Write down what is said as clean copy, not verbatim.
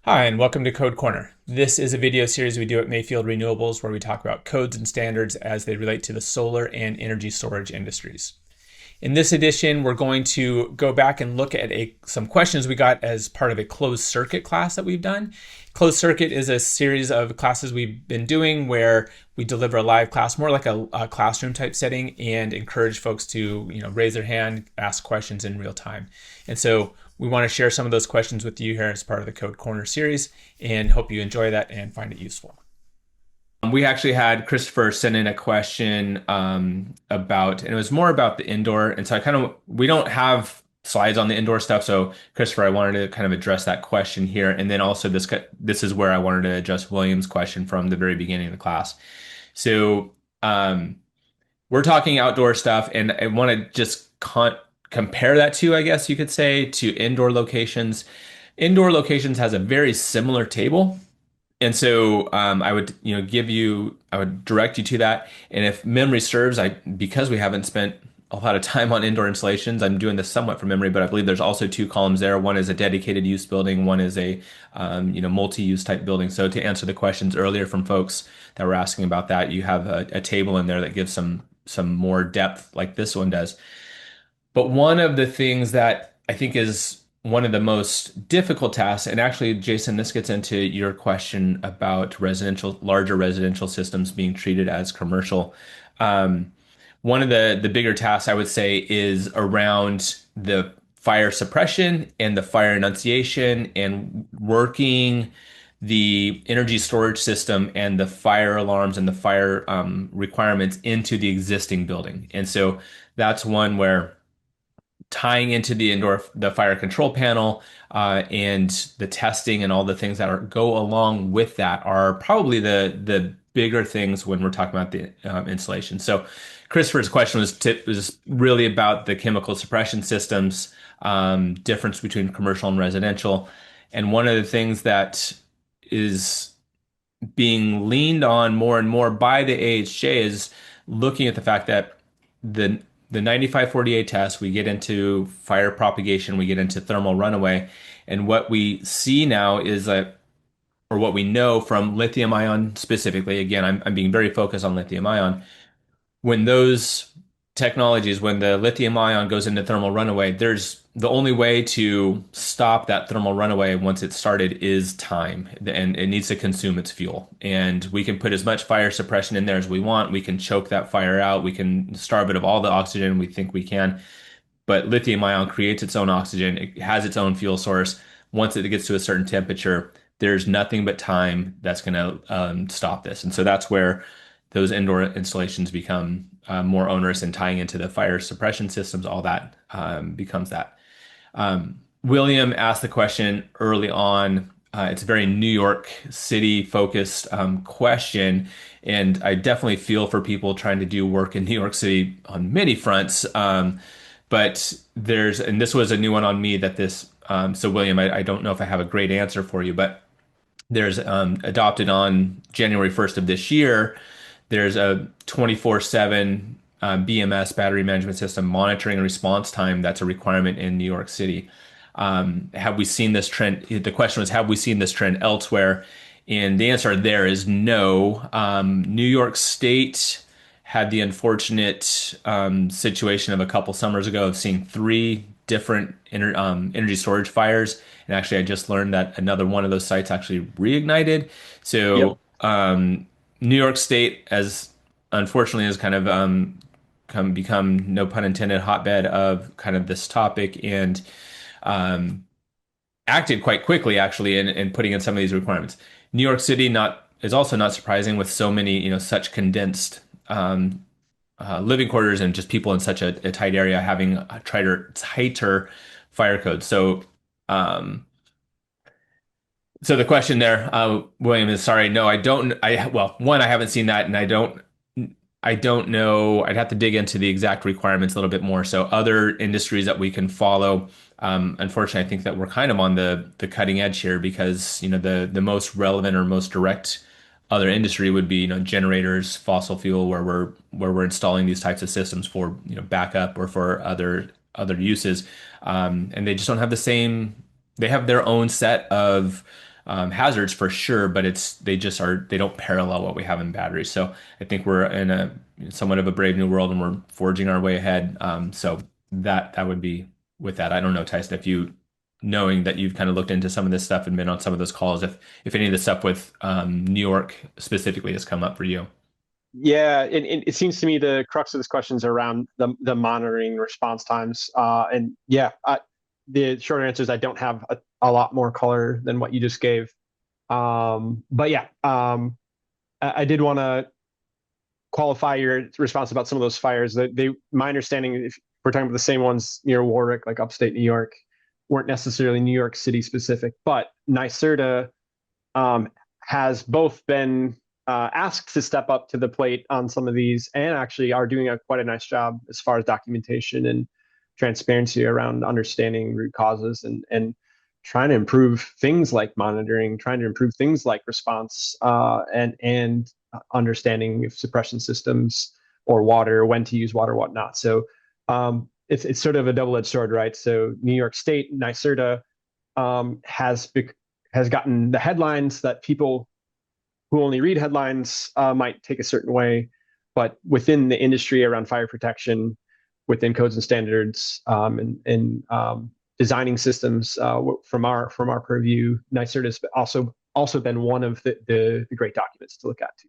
Hi, and welcome to Code Corner. This is a video series we do at Mayfield Renewables where we talk about codes and standards as they relate to the solar and energy storage industries. In this edition, we're going to go back and look at some questions we got as part of a closed circuit class that we've done. Closed circuit is a series of classes we've been doing where we deliver a live class, more like a classroom type setting, and encourage folks to raise their hand, ask questions in real time. And so we want to share some of those questions with you here as part of the Code Corner series and hope you enjoy that and find it useful. We actually had Christopher send in a question about, and it was more about the indoor. And so we don't have slides on the indoor stuff. So Christopher, I wanted to kind of address that question here. And then also this is where I wanted to address William's question from the very beginning of the class. So we're talking outdoor stuff, and I want to just compare that to, I guess you could say, to indoor locations. Indoor locations has a very similar table. And so I would, I would direct you to that. And if memory serves, because we haven't spent a lot of time on indoor installations, I'm doing this somewhat from memory, but I believe there's also two columns there. One is a dedicated use building, one is a, multi-use type building. So to answer the questions earlier from folks that were asking about that, you have a table in there that gives some more depth like this one does. But one of the things that I think is one of the most difficult tasks, and actually, Jason, this gets into your question about larger residential systems being treated as commercial. Um, One of the bigger tasks I would say is around the fire suppression and the fire enunciation and working the energy storage system and the fire alarms and the fire requirements into the existing building. And so that's one where tying into the fire control panel and the testing and all the things that go along with that are probably the bigger things when we're talking about the installation. So Christopher's question was really about the chemical suppression systems, difference between commercial and residential. And one of the things that is being leaned on more and more by the AHJ is looking at the fact that the the 9548 test, we get into fire propagation, we get into thermal runaway, and what we see now is or what we know from lithium ion specifically. Again, I'm being very focused on lithium ion. When those technologies, when the lithium ion goes into thermal runaway, there's the only way to stop that thermal runaway once it's started is time, and it needs to consume its fuel. And we can put as much fire suppression in there as we want. We can choke that fire out. We can starve it of all the oxygen we think we can. But lithium ion creates its own oxygen. It has its own fuel source. Once it gets to a certain temperature, there's nothing but time that's going to stop this. And so that's where those indoor installations become more onerous, and tying into the fire suppression systems, all that becomes that. William asked the question early on. It's a very New York City focused question, and I definitely feel for people trying to do work in New York City on many fronts. But and this was a new one on me so William, I don't know if I have a great answer for you, but there's adopted on January 1st of this year, there's a 24/7 BMS battery management system monitoring and response time that's a requirement in New York City. Have we seen this trend? The question was, have we seen this trend elsewhere? And the answer there is no. New York State had the unfortunate situation of a couple summers ago of seeing three different energy storage fires. And actually, I just learned that another one of those sites actually reignited. Yep. So New York State, as unfortunately, has kind of become, no pun intended, hotbed of kind of this topic, and um, acted quite quickly actually in putting in some of these requirements. New York City not is also not surprising with so many, such condensed living quarters and just people in such a tight area having a tighter fire code. So the question there, William, is sorry. No, I don't. Well, one, I haven't seen that, and I don't know. I'd have to dig into the exact requirements a little bit more. So other industries that we can follow. Unfortunately, I think that we're kind of on the cutting edge here, because the most relevant or most direct other industry would be generators, fossil fuel, where we're installing these types of systems for backup or for other uses, and they just don't have the same. They have their own set of hazards for sure, but they don't parallel what we have in batteries. So I think we're in a somewhat of a brave new world, and we're forging our way ahead. So that would be with that. I don't know, Tyson, if you knowing that you've kind of looked into some of this stuff and been on some of those calls, if any of the stuff with New York specifically has come up for you. Yeah, it seems to me the crux of this question is around the monitoring response times. And yeah, the short answer is I don't have a lot more color than what you just gave. But yeah, I did want to qualify your response about some of those fires. My understanding, if we're talking about the same ones near Warwick, like upstate New York, weren't necessarily New York City specific, but NYSERDA um, has both been asked to step up to the plate on some of these and actually are doing quite a nice job as far as documentation and transparency around understanding root causes and trying to improve things like monitoring, trying to improve things like response and understanding of suppression systems or water, when to use water, whatnot. So it's sort of a double-edged sword, right? So New York State, NYSERDA has gotten the headlines that people who only read headlines might take a certain way, but within the industry around fire protection, within codes and standards, and designing systems from our purview, NYSERDA has also been one of the great documents to look at too.